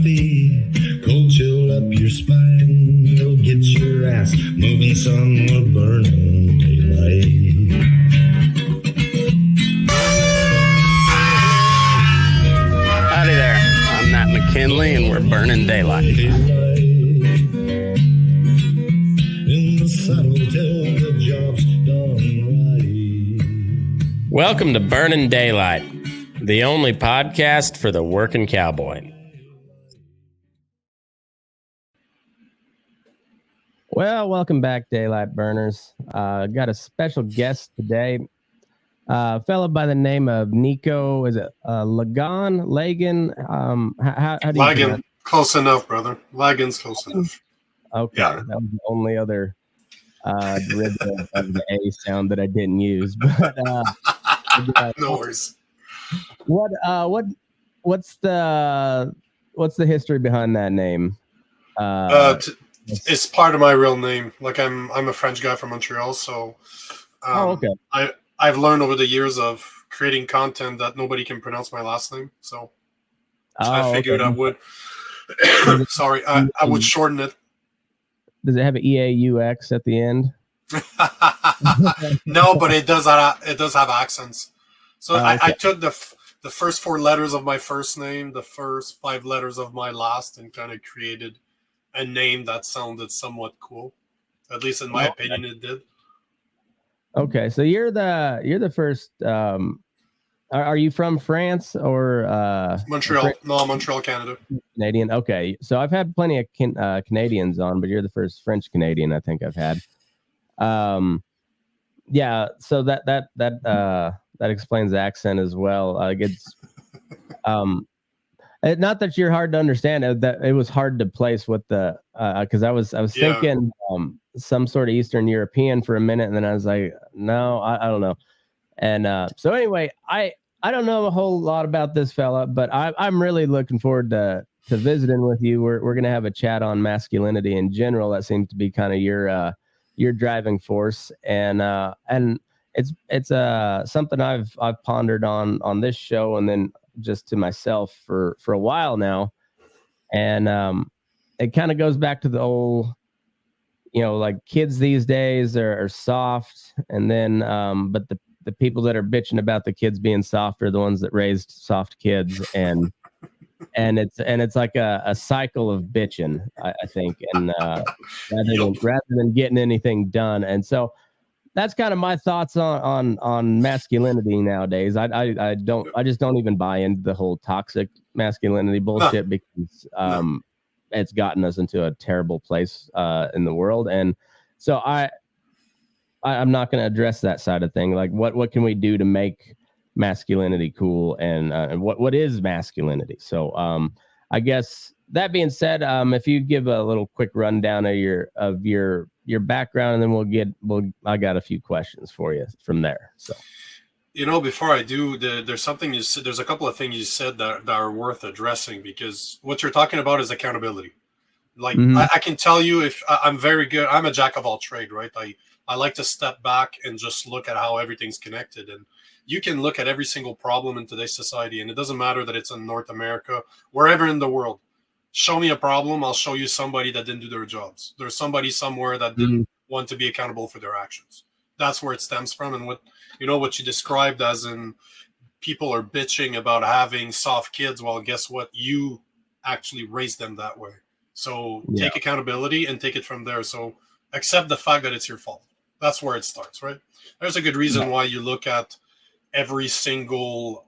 coffee, cold chill up your spine. You'll get your ass moving, son. We're burning daylight. Howdy there. I'm Matt McKinley, and we're burning daylight. In the saddle till the job's done right. Welcome to Burnin' Daylight, the only podcast for the working cowboy. Well, welcome back, Daylight Burners. Got a special guest today. A fellow by the name of Nico. Is it Lain? How do you Lain. Close enough, brother. Lain's close enough. Okay, yeah. That was the only other derivative of the A sound that I didn't use. But no worries. What's the history behind that name? It's part of my real name. Like I'm a French guy from Montreal, so okay. I've learned over the years of creating content that nobody can pronounce my last name, so I figured I would. Sorry, I would shorten it. Does it have an EAUX at the end? No, but it does have accents. So I took the first 4 letters of my first name, the first 5 letters of my last, and kind of created a name that sounded somewhat cool. At least in my opinion, it did. Okay, so you're the first. Are you from France or Montreal? No, Montreal, Canada. Canadian. Okay, so I've had plenty of Canadians on, but you're the first French Canadian I think I've had. Yeah, so that explains the accent as well. It's not that you're hard to understand. That it was hard to place what the because I was thinking some sort of Eastern European for a minute, and then I was like, no, I don't know. And so anyway, I don't know a whole lot about this fella, but I'm really looking forward to visiting with you. We're gonna have a chat on masculinity in general. That seems to be kind of your driving force, and it's something I've pondered on this show, and then just to myself for a while now, and it kind of goes back to the old, like kids these days are soft, and then but the people that are bitching about the kids being soft are the ones that raised soft kids, and it's like a cycle of bitching, I think, and rather than getting anything done. And so that's kind of my thoughts on masculinity nowadays. I just don't even buy into the whole toxic masculinity bullshit because it's gotten us into a terrible place in the world. And so I'm not going to address that side of thing. Like what can we do to make masculinity cool, and what is masculinity? So I guess that being said, if you give a little quick rundown of your background, and then I got a few questions for you from there. So, before I do, there's something you said. There's a couple of things you said that are worth addressing, because what you're talking about is accountability. Like I can tell you, if I'm very good, I'm a jack of all trade, right? I like to step back and just look at how everything's connected, and you can look at every single problem in today's society, and it doesn't matter that it's in North America, wherever in the world. Show me a problem, I'll show you somebody that didn't do their jobs. There's somebody somewhere that didn't want to be accountable for their actions. That's where it stems from. And what you described as in people are bitching about having soft kids. Well, guess what? You actually raised them that way. So take accountability and take it from there. So accept the fact that it's your fault. That's where it starts, right? There's a good reason why you look at every single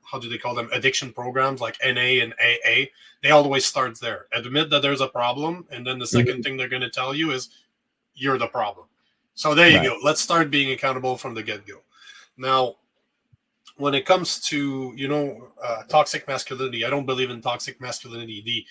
how do they call them, addiction programs like NA and AA. They always start there. Admit that there's a problem, and then the second thing they're going to tell you is you're the problem. So there you go. Let's start being accountable from the get-go. Now, when it comes to toxic masculinity, I don't believe in toxic masculinity.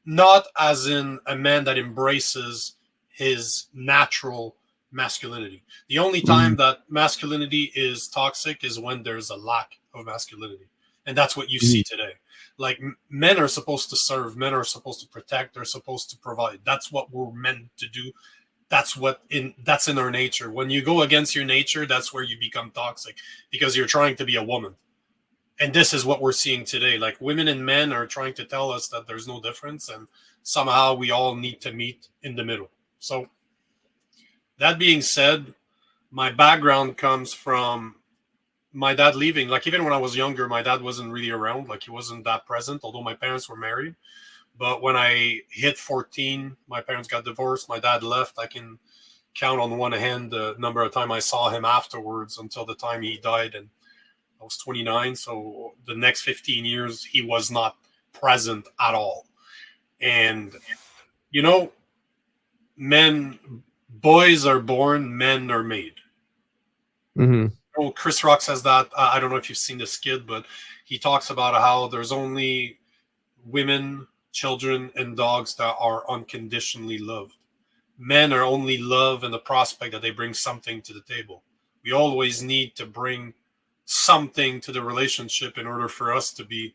Not as in a man that embraces his natural masculinity. The only time that masculinity is toxic is when there's a lack of masculinity. And that's what you see today. Like, men are supposed to serve, men are supposed to protect, they're supposed to provide. That's what we're meant to do. That's in our nature. When you go against your nature, that's where you become toxic, because you're trying to be a woman. And this is what we're seeing today. Like women and men are trying to tell us that there's no difference, and somehow we all need to meet in the middle. So that being said, my background comes from my dad leaving. Like even when I was younger, my dad wasn't really around. Like he wasn't that present, although my parents were married. But when I hit 14, my parents got divorced. My dad left. I can count on one hand the number of time I saw him afterwards until the time he died. And I was 29. So the next 15 years, he was not present at all. And, you know, boys are born, men are made. Mm-hmm. Oh, Chris Rock says that. I don't know if you've seen this skit, but he talks about how there's only women, children, and dogs that are unconditionally loved. Men are only love and the prospect that they bring something to the table. We always need to bring something to the relationship in order for us to be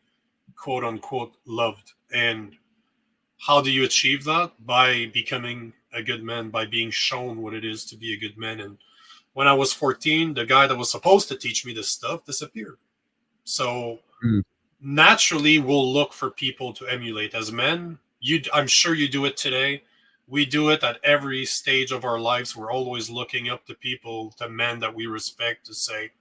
quote unquote loved. And how do you achieve that? By becoming a good man, by being shown what it is to be a good man. And when I was 14, the guy that was supposed to teach me this stuff disappeared. So naturally, we'll look for people to emulate. As men, I'm sure you do it today. We do it at every stage of our lives. We're always looking up to people, to men that we respect, to say,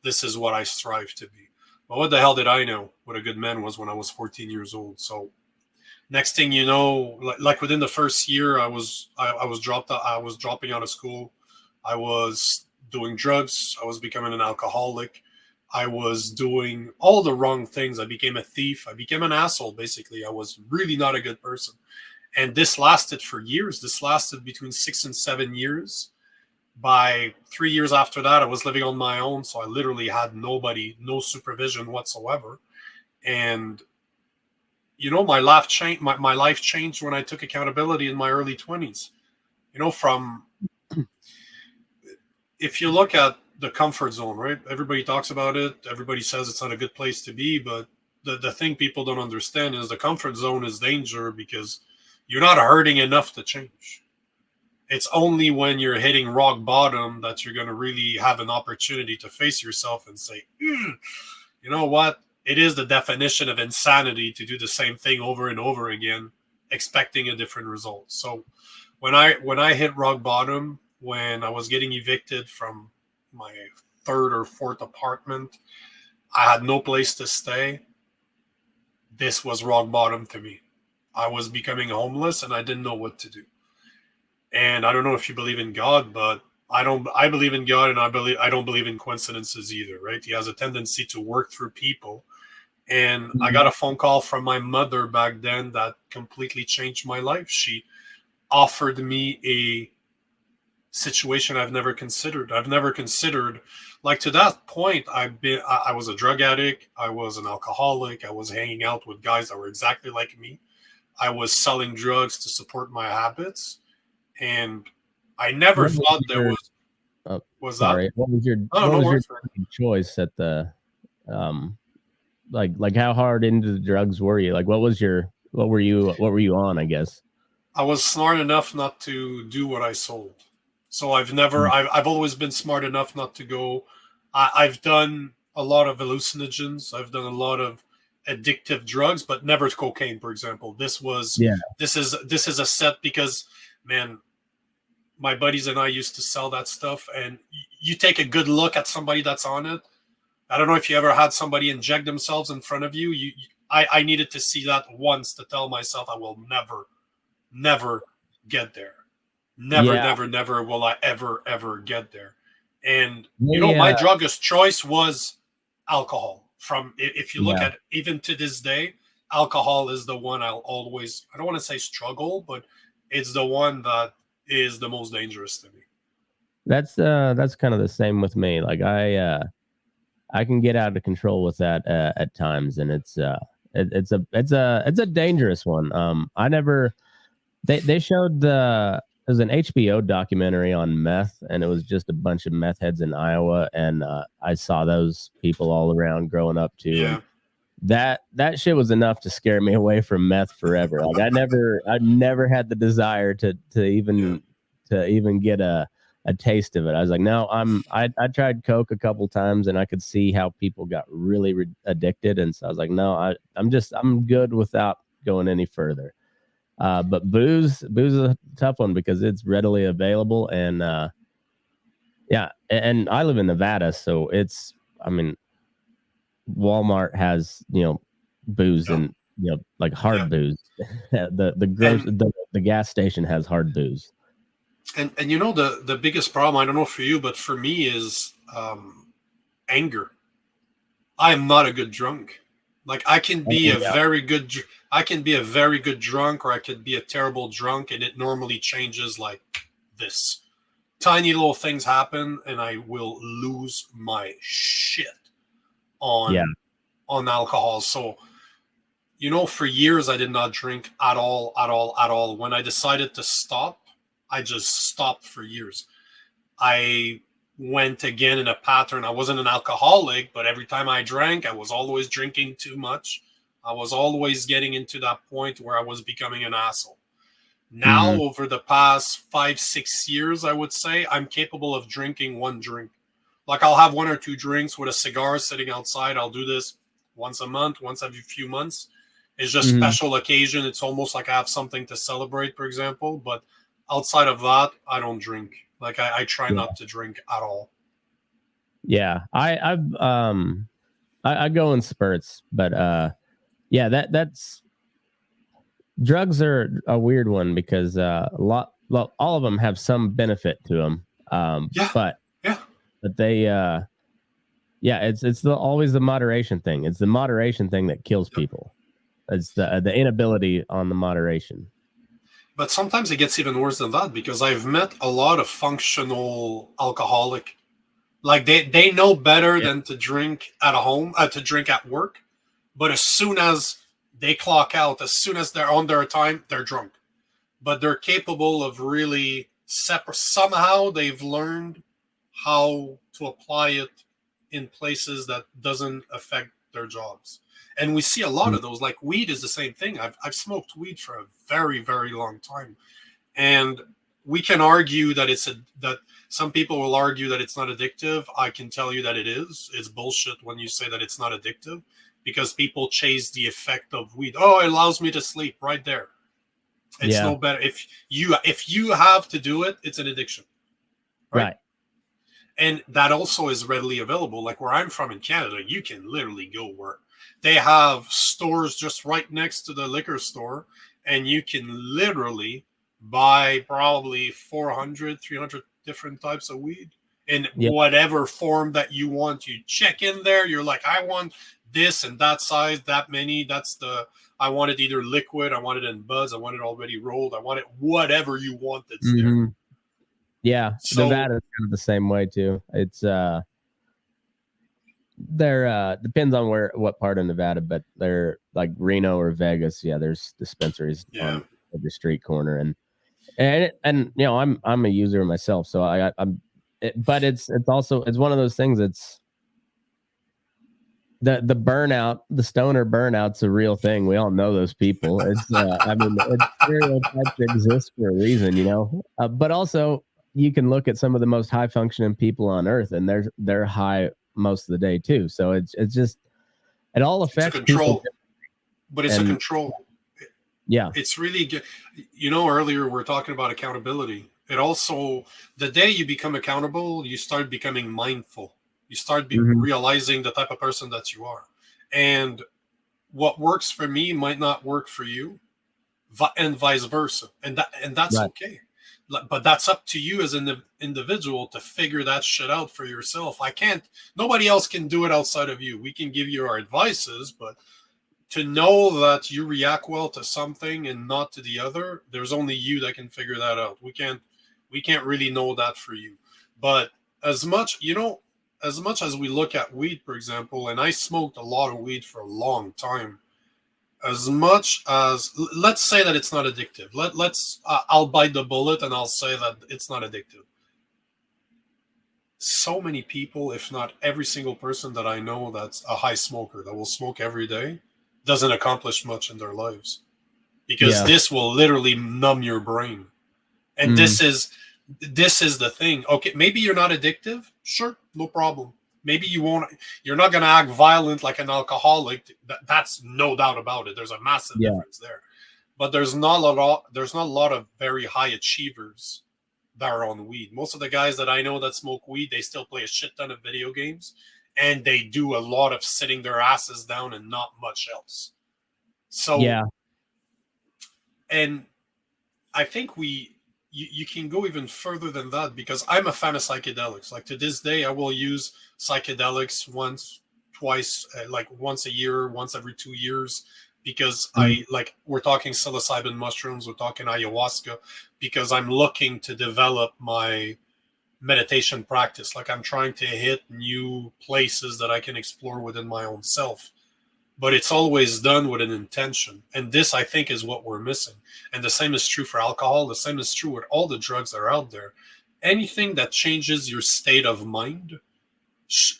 this is what I strive to be. But what the hell did I know what a good man was when I was 14 years old? So next thing you know, like within the first year, I was dropping out of school. I was doing drugs. I was becoming an alcoholic. I was doing all the wrong things. I became a thief. I became an asshole, basically. I was really not a good person. And this lasted for years. This lasted between 6 and 7 years. By 3 years after that, I was living on my own. So I literally had nobody, no supervision whatsoever. And, you know, my life changed when I took accountability in my early 20s. You know, if you look at the comfort zone, right? Everybody talks about it. Everybody says it's not a good place to be. But the thing people don't understand is the comfort zone is danger because you're not hurting enough to change. It's only when you're hitting rock bottom that you're going to really have an opportunity to face yourself and say, you know what? It is the definition of insanity to do the same thing over and over again, expecting a different result. So when I hit rock bottom, when I was getting evicted from my third or fourth apartment, I had no place to stay. This was rock bottom to me. I was becoming homeless and I didn't know what to do. And I don't know if you believe in God, but I believe in God, and I don't believe in coincidences either, right? He has a tendency to work through people. And I got a phone call from my mother back then that completely changed my life. She offered me a situation I've never considered. Like to that point, I was a drug addict. I was an alcoholic. I was hanging out with guys that were exactly like me. I was selling drugs to support my habits. And I never thought there was. Was sorry. that? What was your choice at the like how hard into the drugs were you? Like what were you on, I guess? I was smart enough not to do what I sold. So I've always been smart enough not to go. I've done a lot of hallucinogens. I've done a lot of addictive drugs, but never cocaine, for example. This is a set because, man, my buddies and I used to sell that stuff, and you take a good look at somebody that's on it. I don't know if you ever had somebody inject themselves in front of you. I needed to see that once to tell myself I will never get there. Never will I ever get there. And, you know, my drug of choice was alcohol. If you look at it, even to this day, alcohol is the one I don't want to say struggle, but it's the one that is the most dangerous to me. That's kind of the same with me. Like I can get out of control with that at times, and it's a dangerous one. They showed there's an HBO documentary on meth, and it was just a bunch of meth heads in Iowa, and I saw those people all around growing up too. Yeah. That shit was enough to scare me away from meth forever. Like I never had the desire to even get a a taste of it. I was like, no, I tried Coke a couple times and I could see how people got really addicted. And so I was like, no, I'm good without going any further. But booze is a tough one because it's readily available. And yeah, and I live in Nevada, so it's, I mean, Walmart has, booze and, like hard booze. The gas station has hard booze. And the biggest problem, I don't know for you, but for me is anger. I am not a good drunk. Like I can be very good drunk, or I could be a terrible drunk, and it normally changes like this. Tiny little things happen, and I will lose my shit on alcohol. So, for years I did not drink at all. When I decided to stop, I just stopped for years. I went again in a pattern. I wasn't an alcoholic, but every time I drank, I was always drinking too much. I was always getting into that point where I was becoming an asshole. Now, over the past 5-6 years, I would say I'm capable of drinking one drink. Like I'll have 1 or 2 drinks with a cigar sitting outside. I'll do this once a month, once every few months. It's just special occasion. It's almost like I have something to celebrate, for example. But outside of that, I don't drink. Like I try not to drink at all. Yeah, I go in spurts, but that's drugs are a weird one because all of them have some benefit to them. But they it's always the moderation thing. It's the moderation thing that kills people. It's the inability on the moderation. But sometimes it gets even worse than that, because I've met a lot of functional alcoholic. Like they know better than to drink at home, to drink at work. But as soon as they clock out, as soon as they're on their time, they're drunk. But they're capable of really somehow they've learned how to apply it in places that doesn't affect their jobs. And we see a lot of those. Like weed is the same thing. I've smoked weed for a very, very long time. And we can argue that that some people will argue that it's not addictive. I can tell you that it is. It's bullshit when you say that it's not addictive, because people chase the effect of weed. Oh, it allows me to sleep right there. It's no better. If you have to do it, it's an addiction. Right. And that also is readily available. Like where I'm from in Canada, you can literally go where they have stores just right next to the liquor store, and you can literally buy probably 400, 300 different types of weed in whatever form that you want. You check in there, you're like, I want this and that size, that many. I want it either liquid, I want it in buds, I want it already rolled, I want it whatever you want that's there. Yeah, so, Nevada's kind of the same way too. It's they're depends on what part of Nevada, but they're like Reno or Vegas. Yeah, there's dispensaries on the street corner, and I'm a user myself, so but it's also one of those things. It's the burnout, the stoner burnout's a real thing. We all know those people. It's stereotypes exist for a reason, but also you can look at some of the most high functioning people on earth, and they're high most of the day too. So it all affects control, but it's a control. Yeah, it's really good. Earlier we're talking about accountability. It also, the day you become accountable, you start becoming mindful. You start realizing the type of person that you are, and what works for me might not work for you, and vice versa. And that's okay. But that's up to you as an individual to figure that shit out for yourself. Nobody else can do it outside of you. We can give you our advices, but to know that you react well to something and not to the other, there's only you that can figure that out. We can't really know that for you. But as much as we look at weed, for example, and I smoked a lot of weed for a long time, as much as, let's say that it's not addictive. I'll bite the bullet and I'll say that it's not addictive. So many people, if not every single person that I know that's a high smoker that will smoke every day, doesn't accomplish much in their lives, because this will literally numb your brain. And this is this is the thing. Okay, maybe you're not addictive. Sure, no problem. Maybe you're not going to act violent like an alcoholic. That's no doubt about it. There's a massive difference there. But there's not a lot of very high achievers that are on weed. Most of the guys that I know that smoke weed, they still play a shit ton of video games, and they do a lot of sitting their asses down and not much else. So and I think you can go even further than that, because I'm a fan of psychedelics. Like to this day, I will use psychedelics once a year, once every 2 years, because we're talking psilocybin mushrooms, we're talking ayahuasca, because I'm looking to develop my meditation practice. Like I'm trying to hit new places that I can explore within my own self. But it's always done with an intention. And this, I think, is what we're missing. And the same is true for alcohol. The same is true with all the drugs that are out there. Anything that changes your state of mind,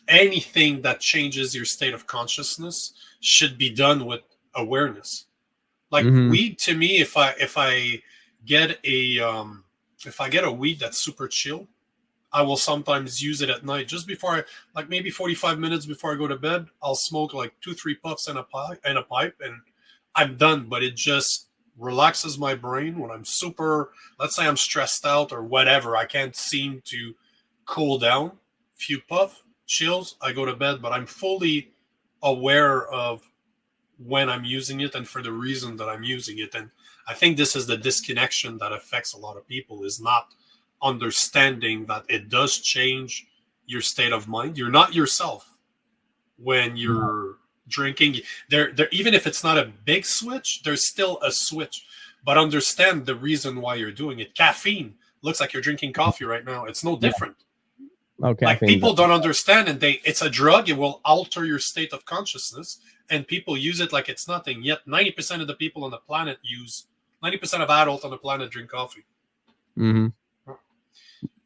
anything that changes your state of consciousness should be done with awareness. Like weed, to me, if I get a weed that's super chill, I will sometimes use it at night, just before maybe 45 minutes before I go to bed. I'll smoke like 2-3 puffs in a pipe, and I'm done. But it just relaxes my brain when I'm let's say I'm stressed out or whatever. I can't seem to cool down. Few puff, chills, I go to bed. But I'm fully aware of when I'm using it and for the reason that I'm using it. And I think this is the disconnection that affects a lot of people, is not understanding that it does change your state of mind. You're not yourself when you're drinking. There, even if it's not a big switch, there's still a switch. But understand the reason why you're doing it. Caffeine looks like you're drinking coffee right now. It's no different. Okay. Like people don't understand, and it's a drug. It will alter your state of consciousness, and people use it like it's nothing. Yet 90% of the people on the planet 90% of adults on the planet drink coffee. Mm-hmm.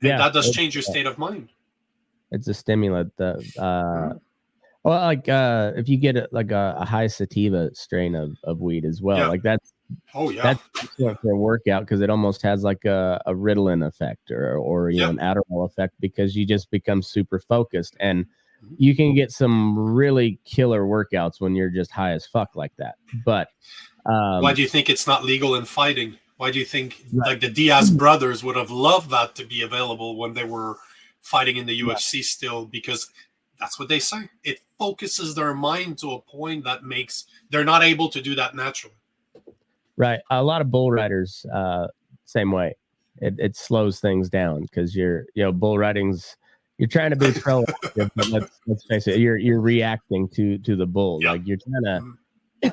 And that does change your state of mind. It's a stimulant. If you get a high sativa strain of weed as well, like that's excellent for a workout, because it almost has like a Ritalin effect or an Adderall effect, because you just become super focused, and you can get some really killer workouts when you're just high as fuck like that. But why do you think it's not legal in fighting? Why do you think like the Diaz brothers would have loved that to be available when they were fighting in the UFC still? Because that's what they say. It focuses their mind to a point that makes they're not able to do that naturally. Right. A lot of bull riders, same way. It slows things down, because bull riding's, you're trying to be proactive, but let's face it, you're reacting to the bull. Yep. Like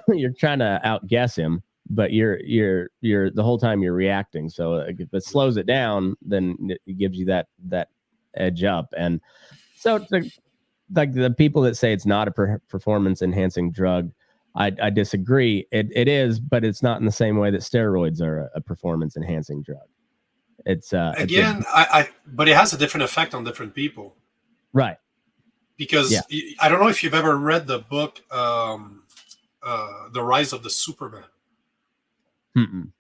you're trying to outguess him, but you're the whole time you're reacting. So if it slows it down, then it gives you that edge up. And so like the people that say it's not a performance enhancing drug, I disagree. It is, but it's not in the same way that steroids are a performance enhancing drug. It's but it has a different effect on different people. Right. Because I don't know if you've ever read the book, The Rise of the Superman. Mm-mm.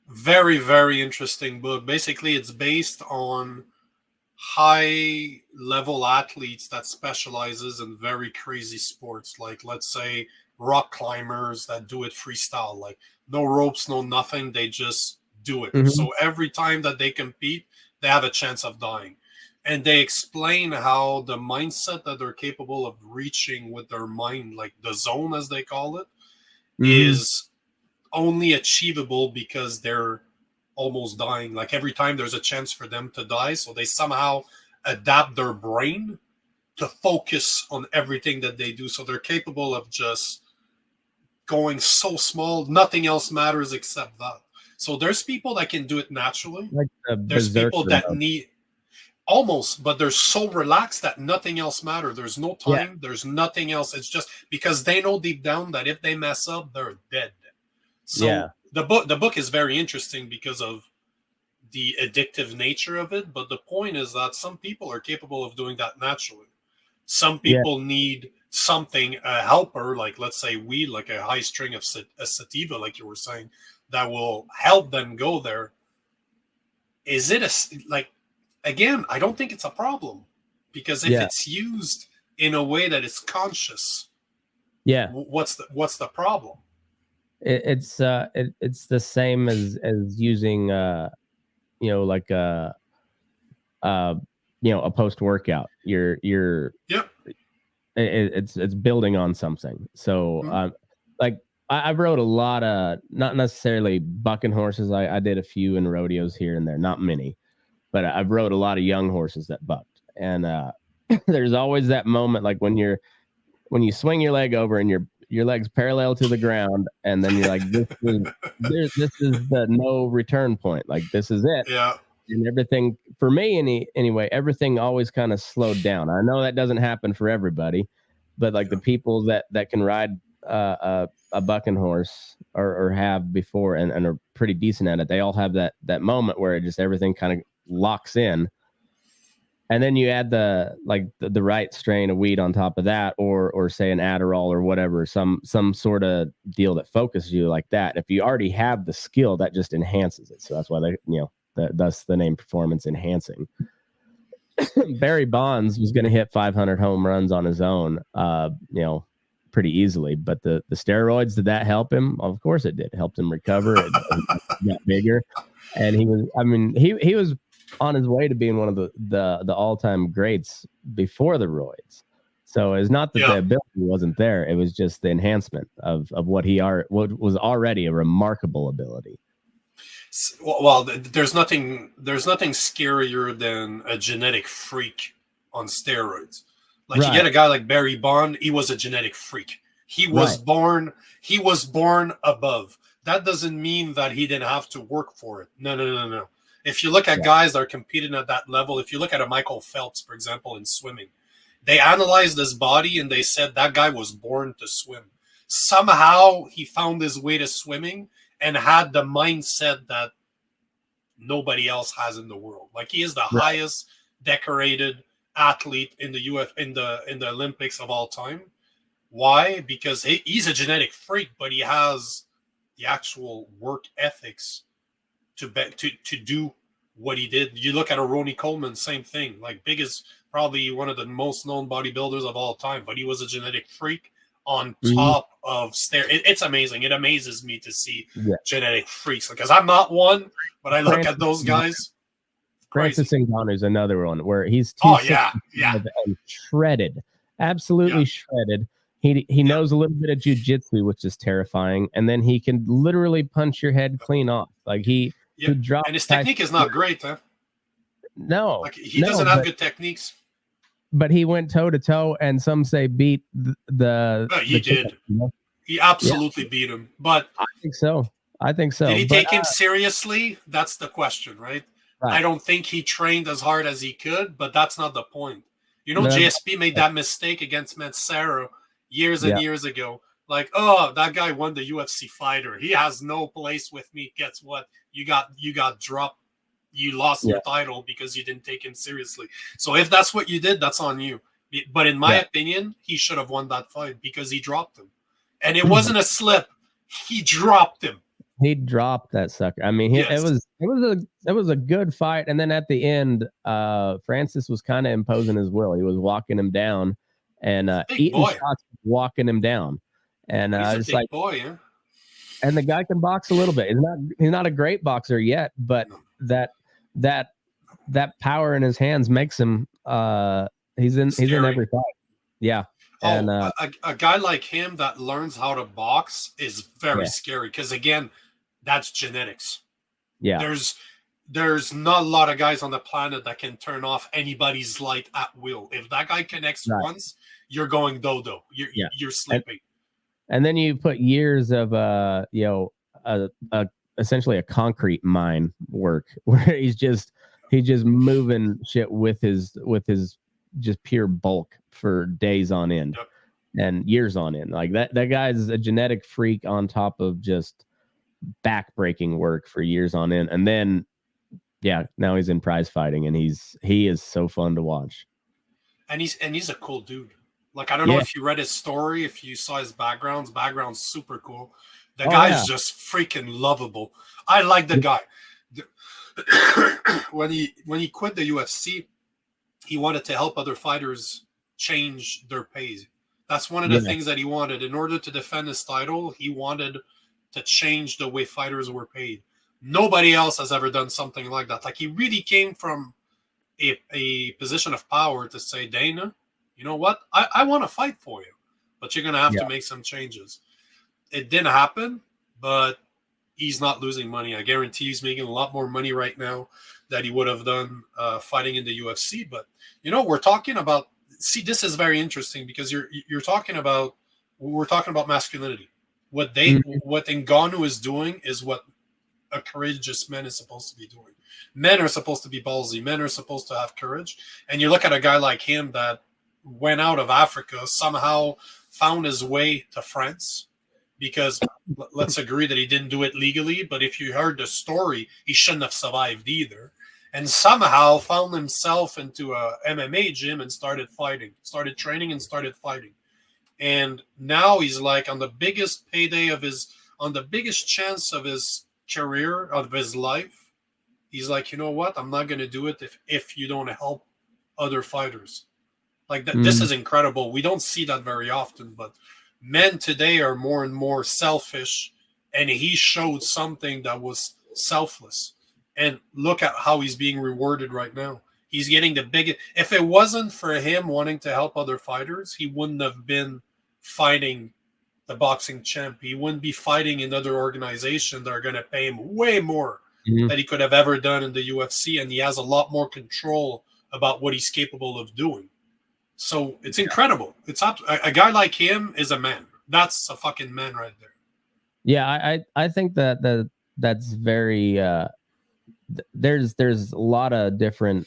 Very, very interesting book. Basically, it's based on high level athletes that specializes in very crazy sports, like let's say rock climbers that do it freestyle, like no ropes, no nothing, they just do it. So every time that they compete, they have a chance of dying. And they explain how the mindset that they're capable of reaching with their mind, like the zone as they call it, is only achievable because they're almost dying. Like every time there's a chance for them to die, so they somehow adapt their brain to focus on everything that they do. So they're capable of just going so small, nothing else matters except that. So there's people that can do it naturally. Like there's people that need almost, but they're so relaxed that nothing else matters. There's no time. There's nothing else. It's just because they know deep down that if they mess up, they're dead. So the book is very interesting because of the addictive nature of it. But the point is that some people are capable of doing that naturally. Some people need something, a helper, like let's say weed, like a high string of a sativa, like you were saying, that will help them go there. is it again, I don't think it's a problem, because if it's used in a way that is conscious, what's the problem? It's the same as using like a post-workot. You're it's building on something. So like I've rode a lot of, not necessarily bucking horses. I did a few in rodeos here and there, not many, but I've rode a lot of young horses that bucked. And there's always that moment, like when you swing your leg over and your leg's parallel to the ground, and then you're like, this is the no return point. Like, this is it. Yeah. And everything, for me anyway, everything always kind of slowed down. I know that doesn't happen for everybody, but like the people that can ride a bucking horse or have before and are pretty decent at it, they all have that moment where it just everything kind of locks in. And then you add the right strain of weed on top of that, or say an Adderall or whatever, some sort of deal that focuses you like that. If you already have the skill, that just enhances it. So that's why thus the name performance enhancing. Barry Bonds was going to hit 500 home runs on his own, pretty easily. But the steroids, did that help him? Of course it did. It helped him recover. It got bigger, and he was on his way to being one of the all-time greats before the roids. So it's not that the ability wasn't there; it was just the enhancement of what was already a remarkable ability. Well, there's nothing scarier than a genetic freak on steroids. Like, you get a guy like Barry Bond, he was a genetic freak. He was born above. That doesn't mean that he didn't have to work for it. No. If you look at guys that are competing at that level, if you look at a Michael Phelps, for example, in swimming, they analyzed his body and they said that guy was born to swim. Somehow he found his way to swimming and had the mindset that nobody else has in the world. Like, he is the highest decorated athlete in the in the Olympics of all time. Why? Because he's a genetic freak, but he has the actual work ethics to do what he did. You look at a Ronnie Coleman, same thing. Like, biggest, probably one of the most known bodybuilders of all time, but he was a genetic freak on top of it's amazing. It amazes me to see genetic freaks, because I'm not one, but I look at those guys. Francis Ngannou is another one where he's and shredded, absolutely shredded. He knows a little bit of jiu-jitsu, which is terrifying, and then he can literally punch your head clean off. Like, he dropped, and his technique is not great, huh? No, like, he doesn't have good techniques. But he went toe to toe, and some say beat the. He did. He absolutely beat him. But I think so. Did he take him seriously? That's the question, right? I don't think he trained as hard as he could, but that's not the point. JSP made that mistake against Mancera years and years ago. Like, oh, that guy won the UFC fighter. He has no place with me. Guess what? You got dropped. You lost your title because you didn't take him seriously. So if that's what you did, that's on you. But in my opinion, he should have won that fight because he dropped him. And it wasn't a slip. He dropped him. He dropped that sucker. I mean, it was a good fight. And then at the end, Francis was kind of imposing his will. He was walking him down and eating shots, walking him down. And he's a big boy, yeah. And the guy can box a little bit. He's not a great boxer yet, but that power in his hands makes him he's in every fight. Yeah. And a guy like him that learns how to box is very scary, because again, that's genetics. Yeah. There's not a lot of guys on the planet that can turn off anybody's light at will. If that guy connects once, you're going dodo. You're sleeping. And then you put years of essentially a concrete mine work where he's just moving shit with his just pure bulk for days on end and years on end. Like that guy's a genetic freak on top of just back-breaking work for years on end. And then now he's in prize fighting, and he is so fun to watch. And he's a cool dude. Like, I don't know if you read his story, if you saw his background's super cool. The guy is just freaking lovable. I like the guy. when he quit the UFC, he wanted to help other fighters change their pays. That's one of the things that he wanted. In order to defend his title, he wanted to change the way fighters were paid. Nobody else has ever done something like that. Like, he really came from a position of power to say, Dana, you know what? I want to fight for you, but you're going to have to make some changes. It didn't happen, but he's not losing money. I guarantee he's making a lot more money right now that he would have done fighting in the UFC. But, we're talking about, this is very interesting because we're talking about masculinity. What Ngannou is doing is what a courageous man is supposed to be doing. Men are supposed to be ballsy. Men are supposed to have courage. And you look at a guy like him that went out of Africa, somehow found his way to France, because let's agree that he didn't do it legally, but if you heard the story, he shouldn't have survived either. And somehow found himself into a MMA gym and started training and started fighting. And now he's like on the biggest payday on the biggest chance of his career, of his life. He's like, you know what? I'm not going to do it if you don't help other fighters. Like that. This is incredible. We don't see that very often, but men today are more and more selfish, and he showed something that was selfless. And look at how he's being rewarded right now. He's getting the biggest. If it wasn't for him wanting to help other fighters, he wouldn't have been fighting the boxing champ. He wouldn't be fighting in other organizations that are going to pay him way more than he could have ever done in the UFC. And he has a lot more control about what he's capable of doing. So it's incredible. It's a guy like him is a man. That's a fucking man right there. Yeah, I think that's very. There's a lot of different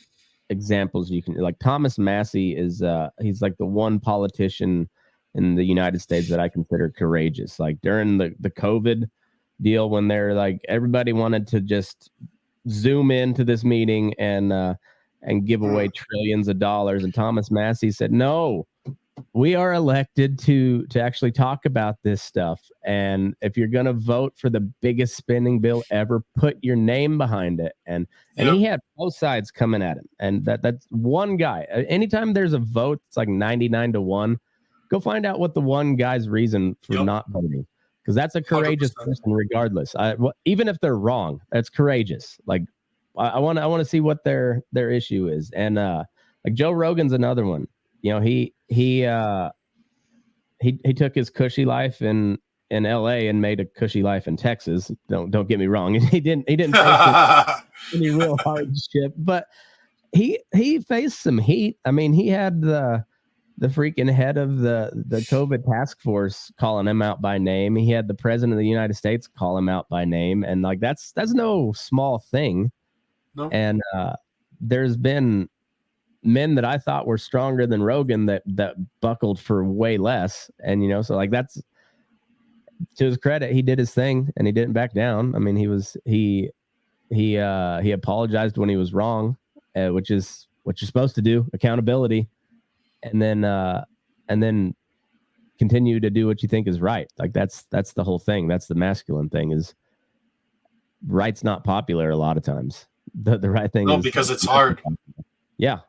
examples you can, like Thomas Massey is he's like the one politician in the United States that I consider courageous. Like during the COVID deal, when they're like everybody wanted to just zoom into this meeting and give away trillions of dollars, and Thomas Massey said, no, we are elected to actually talk about this stuff. And if you're going to vote for the biggest spending bill ever, put your name behind it. And he had both sides coming at him. And that's one guy. Anytime there's a vote, it's like 99-1. Go find out what the one guy's reason for not voting. Because that's a courageous 100%. Person regardless. Even if they're wrong, that's courageous. Like I want to see what their issue is. And like Joe Rogan's another one. He took his cushy life in LA and made a cushy life in Texas. Don't get me wrong. He didn't face any real hardship, but he faced some heat. I mean, he had the freaking head of the COVID task force calling him out by name. He had the president of the United States call him out by name. And like, that's no small thing. No. And there's been men that I thought were stronger than Rogan that buckled for way less. And, so like that's to his credit, he did his thing and he didn't back down. I mean, he apologized when he was wrong, which is what you're supposed to do, accountability, and then continue to do what you think is right. Like that's the whole thing. That's the masculine thing, is right's not popular a lot of times. The right thing is because it's hard. Yeah.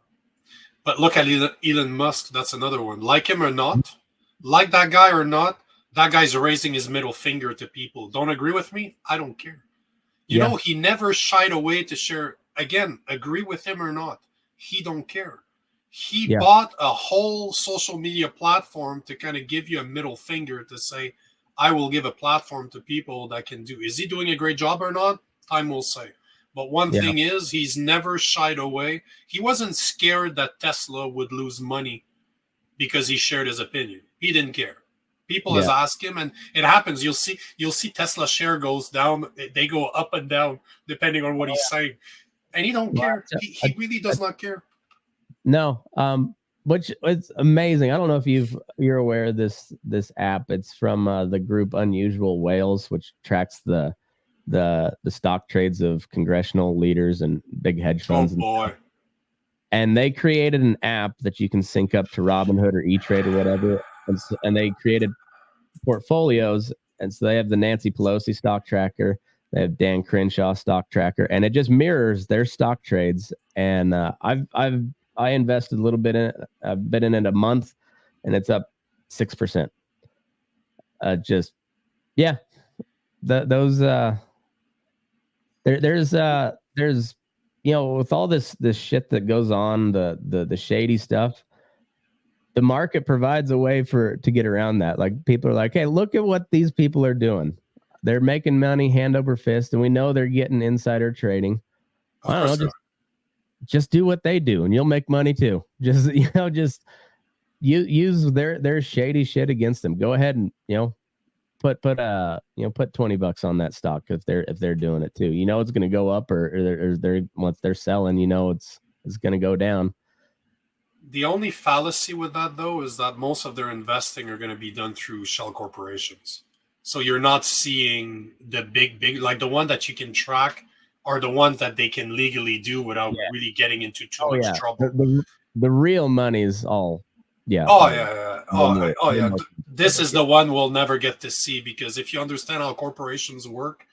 But look at Elon Musk. That's another one. Like him or not, like that guy or not, that guy's raising his middle finger to people. Don't agree with me? I don't care. You know, he never shied away to share. Again, agree with him or not, he don't care. He bought a whole social media platform to kind of give you a middle finger to say, I will give a platform to people that can do. Is he doing a great job or not? Time will say. But one thing is, he's never shied away. He wasn't scared that Tesla would lose money because he shared his opinion. He didn't care. People has asked him, and it happens. You'll see Tesla share goes down. They go up and down depending on what he's saying, and he don't care. He really does not care. No, which it's amazing. I don't know if you're aware of this app. It's from the group Unusual Whales, which tracks the stock trades of congressional leaders and big hedge funds. Oh boy. And they created an app that you can sync up to Robinhood or E-Trade or whatever. And they created portfolios. And so they have the Nancy Pelosi stock tracker. They have Dan Crenshaw stock tracker, and it just mirrors their stock trades. And I invested a little bit in it. I've been in it a month, and it's up 6%. Just yeah, there's with all this shit that goes on, the shady stuff. The market provides a way to get around that. Like people are like, hey, look at what these people are doing. They're making money hand over fist, and we know they're getting insider trading. I don't know, just do what they do, and you'll make money too. Just use their shady shit against them. Go ahead and put $20 on that stock if they're doing it too. It's going to go up, or they're once they're selling, it's going to go down. The only fallacy with that, though, is that most of their investing are going to be done through shell corporations. So you're not seeing the big, like the one that you can track are the ones that they can legally do without really getting into too much trouble. The real money is all, This is the one we'll never get to see, because if you understand how corporations work,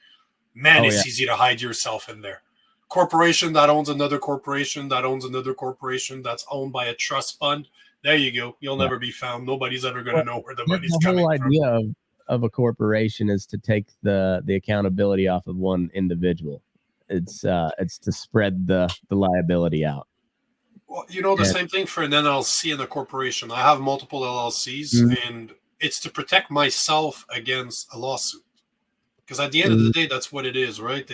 man, it's easy to hide yourself in there. Corporation that owns another corporation that owns another corporation that's owned by a trust fund. There you go. You'll never be found. Nobody's ever going to know where the money's coming from. The whole idea of a corporation is to take the accountability off of one individual. It's to spread the liability out. Well, the same thing for an LLC and a corporation. I have multiple LLCs, and it's to protect myself against a lawsuit. Because at the end of the day, that's what it is, right?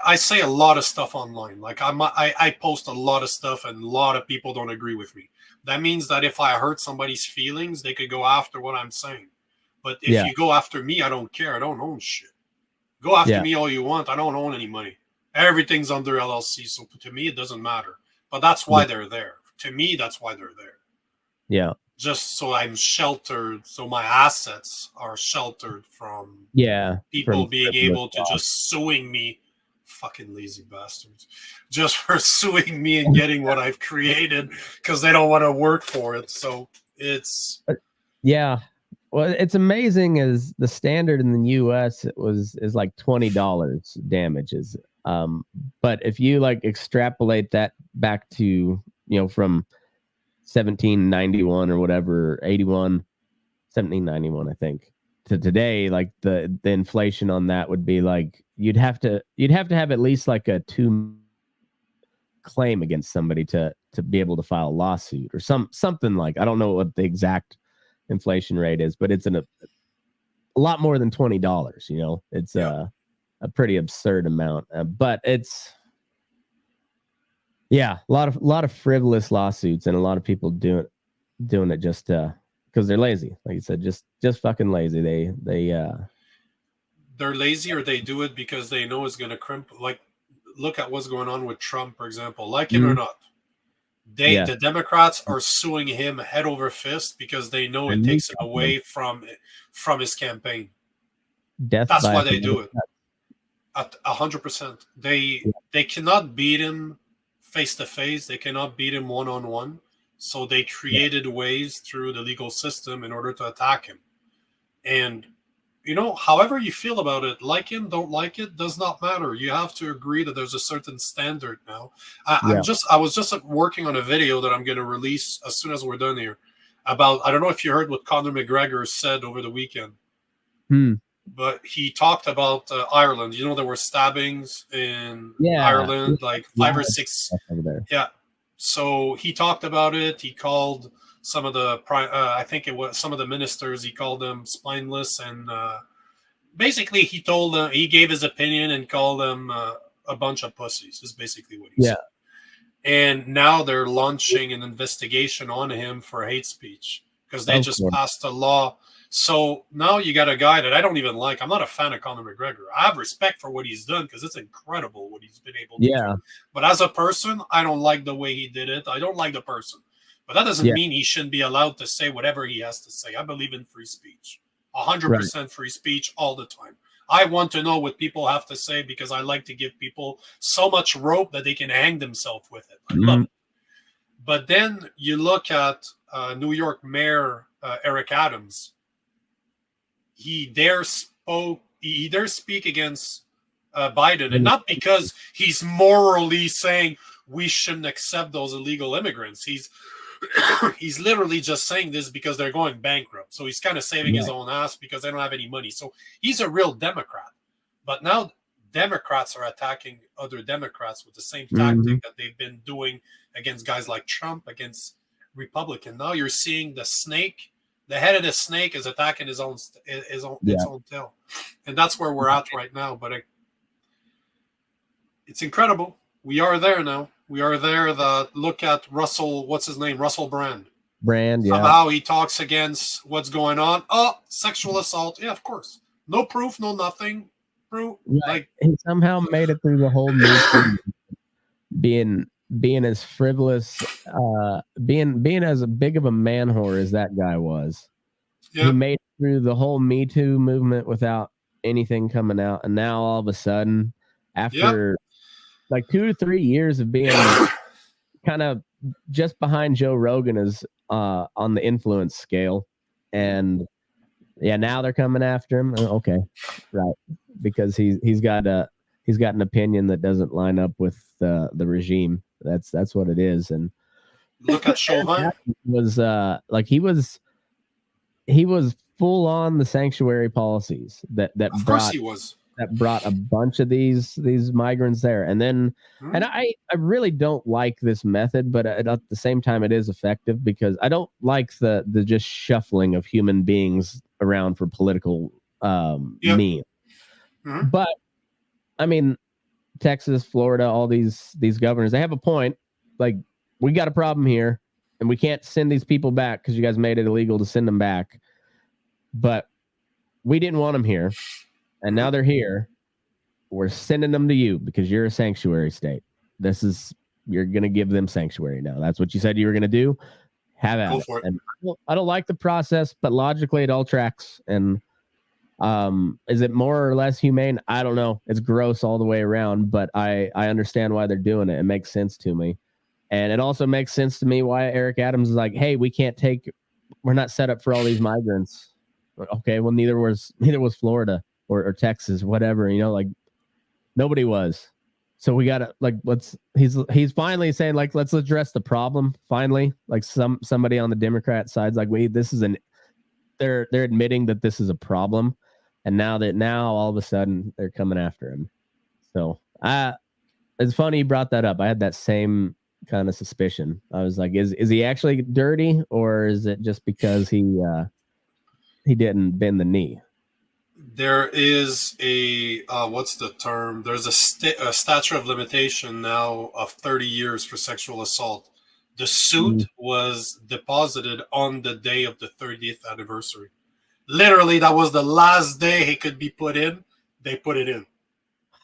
I say a lot of stuff online. Like I post a lot of stuff, and a lot of people don't agree with me. That means that if I hurt somebody's feelings, they could go after what I'm saying. But if you go after me, I don't care. I don't own shit. Go after me all you want. I don't own any money. Everything's under LLC. So to me, it doesn't matter. But that's why they're there. To me, that's why they're there. Yeah. Just so I'm sheltered. So my assets are sheltered from people being able to just suing me. Fucking lazy bastards. Just for suing me and getting what I've created because they don't want to work for it. So it's... Yeah. Well, it's amazing as the standard in the US is like $20 damages. But if you like extrapolate that back to, from 1791 or whatever, 1791, I think, to today, like the inflation on that would be like, you'd have to have at least like a 2 claim against somebody to be able to file a lawsuit or something like, I don't know what the exact inflation rate is, but it's a lot more than $20. It's a pretty absurd amount, but it's a lot of frivolous lawsuits, and a lot of people doing it just because they're lazy, like you said, just fucking lazy. They're lazy, or they do it because they know it's going to crimp. Like, look at what's going on with Trump, for example. Like it or not, the Democrats are suing him head over fist because they know it takes it away from his campaign. That's why they do it. At 100%. They cannot beat him face to face. They cannot beat him one-on-one. So they created ways through the legal system in order to attack him. And however you feel about it, like him, don't like it, does not matter. You have to agree that there's a certain standard now. I was just working on a video that I'm going to release as soon as we're done here about, I don't know if you heard what Conor McGregor said over the weekend, but he talked about Ireland. There were stabbings in Ireland, like 5 or 6. Yeah. So he talked about it. He called some of the, I think it was some of the ministers, he called them spineless, and basically he told them, he gave his opinion and called them a bunch of pussies, is basically what he said. And now they're launching an investigation on him for hate speech because they just passed a law. So now you got a guy that I don't even like. I'm not a fan of Conor McGregor. I have respect for what he's done because it's incredible what he's been able to do. But as a person, I don't like the way he did it. I don't like the person. But that doesn't mean he shouldn't be allowed to say whatever he has to say. I believe in free speech. 100% free speech all the time. I want to know what people have to say because I like to give people so much rope that they can hang themselves with it. I love it. But then you look at New York Mayor Eric Adams. He dare speak against Biden, and not because he's morally saying we shouldn't accept those illegal immigrants. He's literally just saying this because they're going bankrupt. So he's kind of saving his own ass because they don't have any money. So he's a real Democrat. But now Democrats are attacking other Democrats with the same tactic that they've been doing against guys like Trump, against Republican. Now you're seeing the snake, the head of the snake is attacking its own tail. And that's where we're at right now. But it's incredible. We are there now. We are there. Look at Russell, what's his name? Russell Brand. Somehow he talks against what's going on. Oh, sexual assault. Yeah, of course. No proof, no nothing. Proof. Like, he somehow made it through the whole movie being as frivolous, being as big of a man whore as that guy was. Yeah. He made it through the whole Me Too movement without anything coming out. And now all of a sudden, after like 2 to 3 years of being kind of just behind Joe Rogan is on the influence scale. And now they're coming after him. Okay. Right. Because he's got an opinion that doesn't line up with the regime. That's what it is. And look at Chauvin. He was full on the sanctuary policies that brought a bunch of these migrants there. And then and I really don't like this method, but at the same time it is effective because I don't like the just shuffling of human beings around for political means. But I mean, Texas, Florida, all these governors, they have a point. Like, we got a problem here and we can't send these people back because you guys made it illegal to send them back. But we didn't want them here. And now they're here. We're sending them to you because you're a sanctuary state. You're going to give them sanctuary now. That's what you said you were going to do. Have at it. And I don't like the process, but logically it all tracks. And is it more or less humane? I don't know. It's gross all the way around, but I understand why they're doing it. It makes sense to me. And it also makes sense to me why Eric Adams is like, hey, we're not set up for all these migrants. Okay, well, neither was Florida or Texas, whatever, like nobody was. So we gotta he's finally saying like, let's address the problem. Finally, like somebody on the Democrat side's like, they're admitting that this is a problem. And now all of a sudden they're coming after him. So it's funny you brought that up. I had that same kind of suspicion. I was like, is he actually dirty, or is it just because he didn't bend the knee? There is what's the term? There's a statute of limitation now of 30 years for sexual assault. The suit was deposited on the day of the 30th anniversary. Literally, that was the last day he could be put in. They put it in.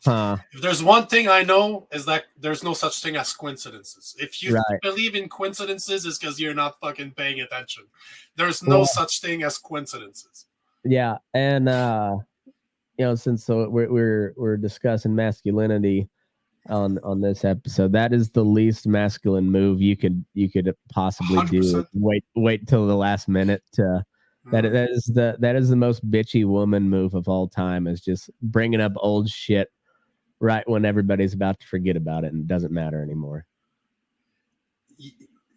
If there's one thing I know is that there's no such thing as coincidences. If you believe in coincidences, it's because you're not fucking paying attention. There's no such thing as coincidences. Yeah, and since we're discussing masculinity on this episode, that is the least masculine move you could possibly 100%. Do. Wait till the last minute to. That is the most bitchy woman move of all time, is just bringing up old shit right when everybody's about to forget about it and it doesn't matter anymore.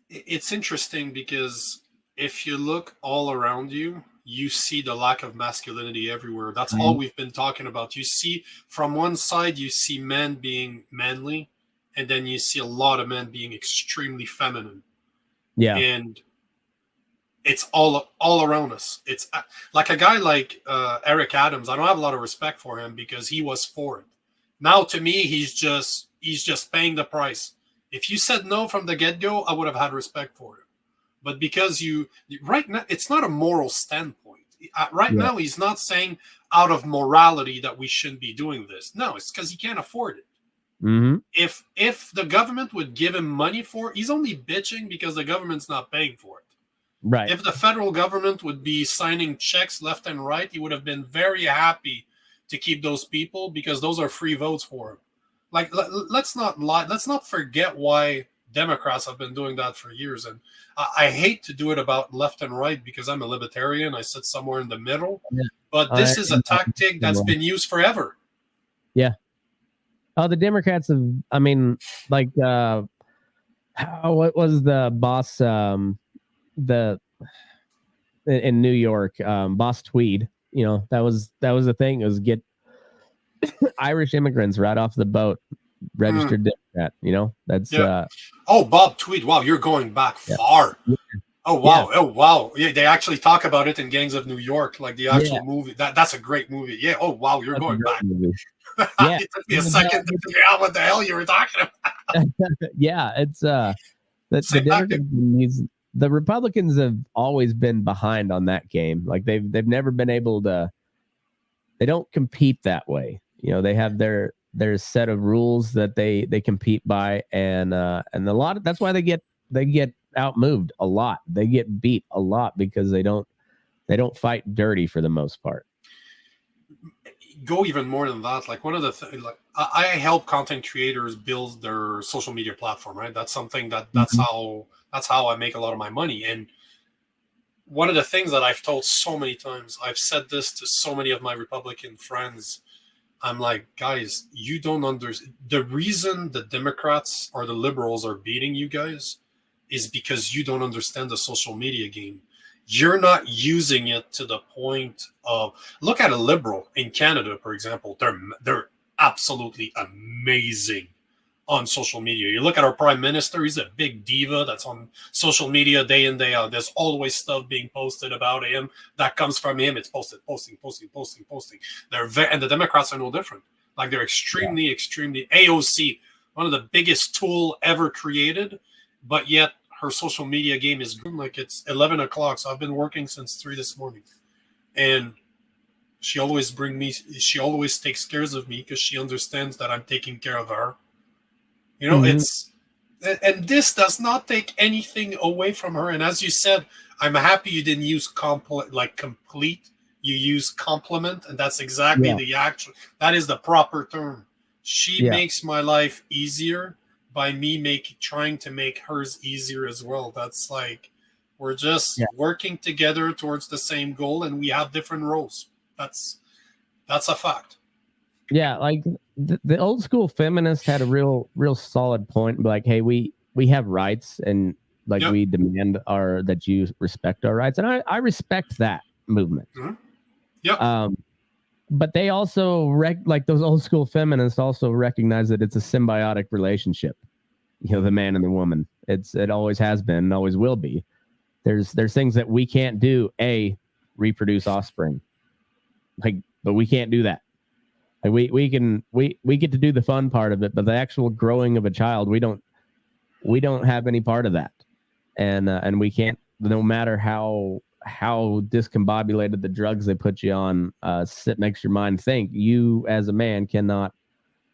It's interesting because if you look all around you, you see the lack of masculinity everywhere. That's all we've been talking about. You see from one side, you see men being manly, and then you see a lot of men being extremely feminine. Yeah. And it's all around us. It's like a guy like Eric Adams. I don't have a lot of respect for him because he was for it. Now, to me, he's just paying the price. If you said no from the get-go, I would have had respect for him. But because right now, it's not a moral standpoint. Now, he's not saying out of morality that we shouldn't be doing this. No, it's because he can't afford it. Mm-hmm. If the government would give him money for it, he's only bitching because the government's not paying for it. Right. If the federal government would be signing checks left and right, he would have been very happy to keep those people because those are free votes for him. Like, let's not lie. Let's not forget why Democrats have been doing that for years. And I hate to do it about left and right because I'm a libertarian. I sit somewhere in the middle. Yeah. But this is a tactic that's been used forever. Yeah. Oh, the Democrats have, I mean, like, what was the boss, the in New York, Boss Tweed, you know, that was the thing. It was get Irish immigrants right off the boat, registered Democrat, you know, that's, Oh, Bob Tweed. Wow, you're going back far. Oh wow! Yeah. Oh wow! Yeah, they actually talk about it in Gangs of New York, like the actual movie. That's a great movie. Yeah. Oh wow, you're going back. Yeah. It took me a second to figure out what the hell you were talking about. Yeah, it's the Democrats, the Republicans have always been behind on that game. Like they've never been able to. They don't compete that way. You know, they have their set of rules that they compete by, and a lot of, that's why they get outmoved a lot. They get beat a lot because they don't fight dirty for the most part. Go even more than that. Like one of the things, like I help content creators build their social media platform. Right, that's something that's how I make a lot of my money. And one of the things that I've told so many times, I've said this to so many of my Republican friends. I'm like, guys, you don't understand. The reason the Democrats or the liberals are beating you guys is because you don't understand the social media game. You're not using it to the point of, look at a liberal in Canada, for example. They're absolutely amazing on social media. You look at our prime minister, he's a big diva that's on social media day in, day out. There's always stuff being posted about him that comes from him. It's posting. And the Democrats are no different. Like they're extremely AOC, one of the biggest tool ever created, but yet her social media game is good. Like it's 11 o'clock. So I've been working since 3 this morning, and she always takes care of me because she understands that I'm taking care of her. You know, and this does not take anything away from her. And as you said, I'm happy you didn't use complete. You use compliment, and that's exactly that is the proper term. She makes my life easier by me trying to make hers easier as well. That's like, we're just working together towards the same goal, and we have different roles. That's a fact. Yeah, like the old school feminists had a real solid point. Like, hey, we have rights, and like we demand that you respect our rights, and I respect that movement. But they also like those old school feminists also recognize that it's a symbiotic relationship. You know, the man and the woman. It always has been and always will be. There's things that we can't do. Reproduce offspring. Like, but we can't do that. Like we get to do the fun part of it, but the actual growing of a child, we don't have any part of that, and we can't. No matter how discombobulated the drugs they put you on, makes your mind think. You as a man cannot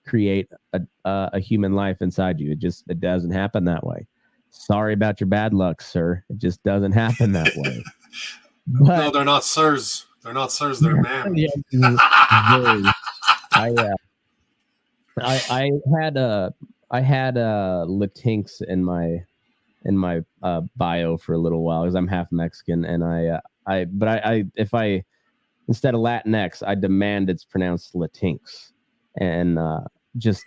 create a human life inside you. It doesn't happen that way. Sorry about your bad luck, sir. It just doesn't happen that way. But, no, they're not sirs. They're not sirs. They're man. I had Latinx in my bio for a little while because I'm half Mexican, and if I instead of Latinx, I demand it's pronounced Latinx, and just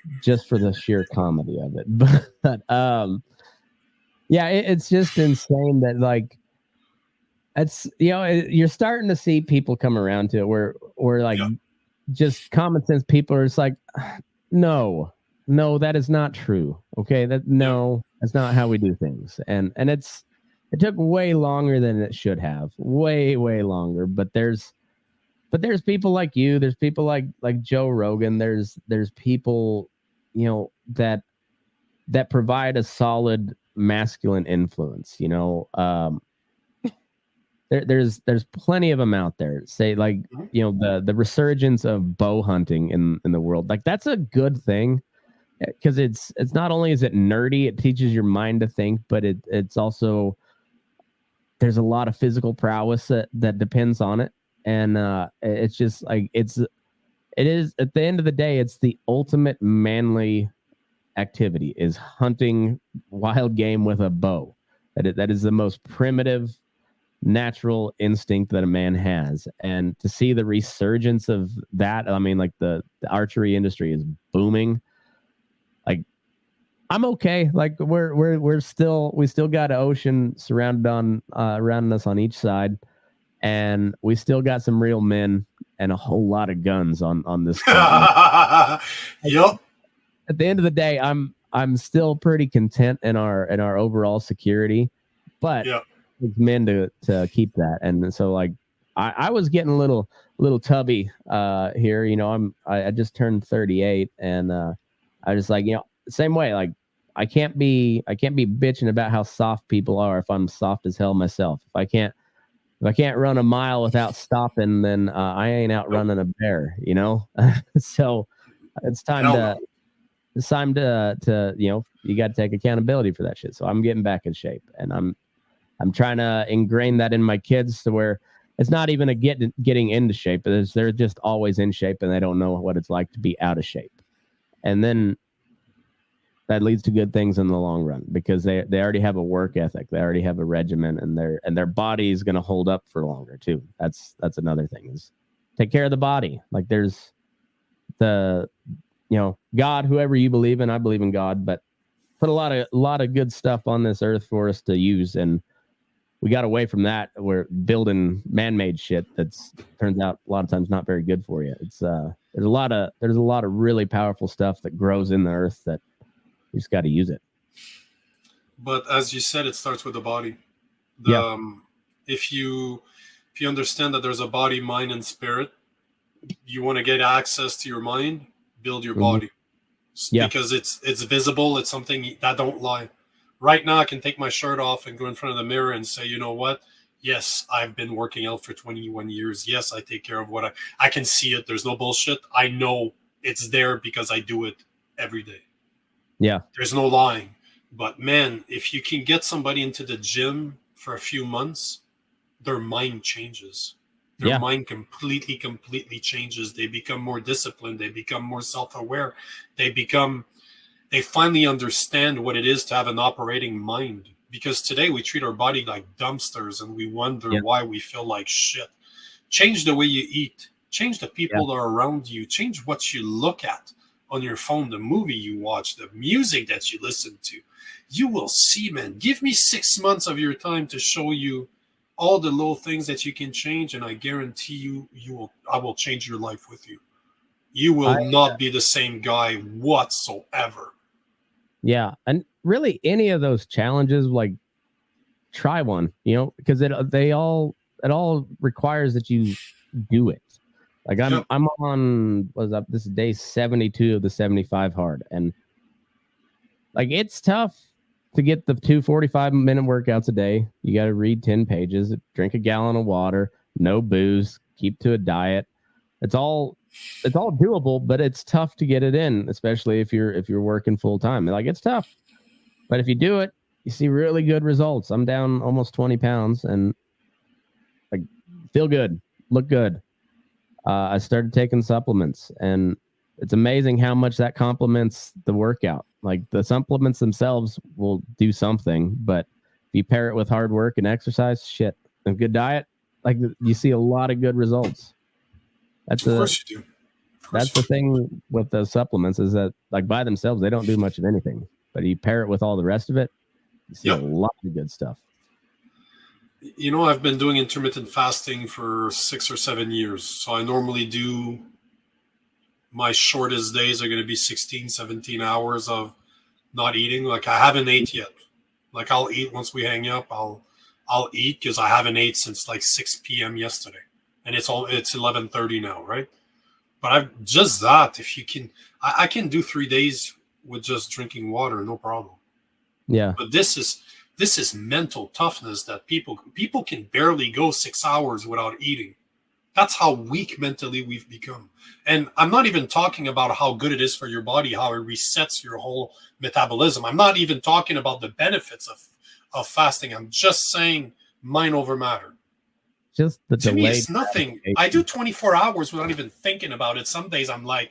for the sheer comedy of it. But it's just insane that like it's, you know, you're starting to see people come around to it where like just common sense people are just like, no, that is not true. Okay, that's not how we do things. And it took way longer than it should have, way longer. But there's people like you. There's people like Joe Rogan. There's people, you know, that provide a solid masculine influence. You know, there's plenty of them out there. Say like, you know, the resurgence of bow hunting in the world. Like that's a good thing. Because it's not only is it nerdy, it teaches your mind to think, but it's also, there's a lot of physical prowess that depends on it, and it's just like it is at the end of the day, it's the ultimate manly activity is hunting wild game with a bow. That is the most primitive natural instinct that a man has, and to see the resurgence of that, I mean, like the archery industry is booming. like I'm okay. Like we still got an ocean surrounding us on each side, and we still got some real men and a whole lot of guns on this continent. Yup. At the end of the day, I'm still pretty content in our overall security, but Yep. it's men to keep that. And so like I was getting a little tubby here. You know, I just turned 38, and I just like, you know, same way. Like I can't be bitching about how soft people are if I'm soft as hell myself. If I can't run a mile without stopping, then I ain't out running a bear, you know? So it's time to, you know, you got to take accountability for that shit. So I'm getting back in shape, and I'm trying to ingrain that in my kids to where it's not even a getting into shape. They're just always in shape, and they don't know what it's like to be out of shape. And then that leads to good things in the long run, because they already have a work ethic. They already have a regimen, and their body is going to hold up for longer too. That's another thing, is take care of the body. Like there's the, you know, God, whoever you believe in, I believe in God, but put a lot of good stuff on this earth for us to use. And we got away from that. We're building man-made shit that's turns out a lot of times not very good for you. It's there's a lot of really powerful stuff that grows in the earth that you just got to use it. But as you said, it starts with the body. If you understand that there's a body, mind, and spirit, you want to get access to your mind, build your body. Because it's visible. It's something that don't lie. Right now, I can take my shirt off and go in front of the mirror and say, you know what? Yes, I've been working out for 21 years. Yes, I take care of what I can see it. There's no bullshit. I know it's there because I do it every day. Yeah. There's no lying. But man, if you can get somebody into the gym for a few months, their mind changes. Their mind completely changes. They become more disciplined. They become more self-aware. They finally understand what it is to have an operating mind. Because today we treat our body like dumpsters, and we wonder why we feel like shit. Change the way you eat. Change the people that are around you. Change what you look at on your phone, the movie you watch, the music that you listen to. You will see, man. Give me 6 months of your time to show you all the little things that you can change, and I guarantee I will change your life with you. You will not be the same guy whatsoever. Yeah, and really any of those challenges, like try one, you know, because it all requires that you do it. Like I'm on this is day 72 of the 75 hard, and like it's tough to get the 2 45-minute workouts a day. You got to read 10 pages, drink a gallon of water, no booze, keep to a diet. It's all doable, but it's tough to get it in, especially if you're working full time. Like it's tough, but if you do it, you see really good results. I'm down almost 20 pounds and like feel good, look good. I started taking supplements, and it's amazing how much that complements the workout. Like the supplements themselves will do something, but if you pair it with hard work and exercise, shit, a good diet, like you see a lot of good results. Of course you do. That's the thing with those supplements, is that like by themselves, they don't do much of anything, but you pair it with all the rest of it, you see a lot of good stuff. You know, I've been doing intermittent fasting for 6 or 7 years. So I normally do, my shortest days are going to be 16, 17 hours of not eating. Like I haven't ate yet. Like I'll eat once we hang up. I'll eat because I haven't ate since like 6 p.m. yesterday. And it's 11:30 now, right? But I've just that. If you can, I can do 3 days with just drinking water, no problem. Yeah. But this is mental toughness that people can barely go 6 hours without eating. That's how weak mentally we've become. And I'm not even talking about how good it is for your body, how it resets your whole metabolism. I'm not even talking about the benefits of fasting. I'm just saying mind over matter. Just the to me, it's nothing. I do 24 hours without even thinking about it. Some days I'm like,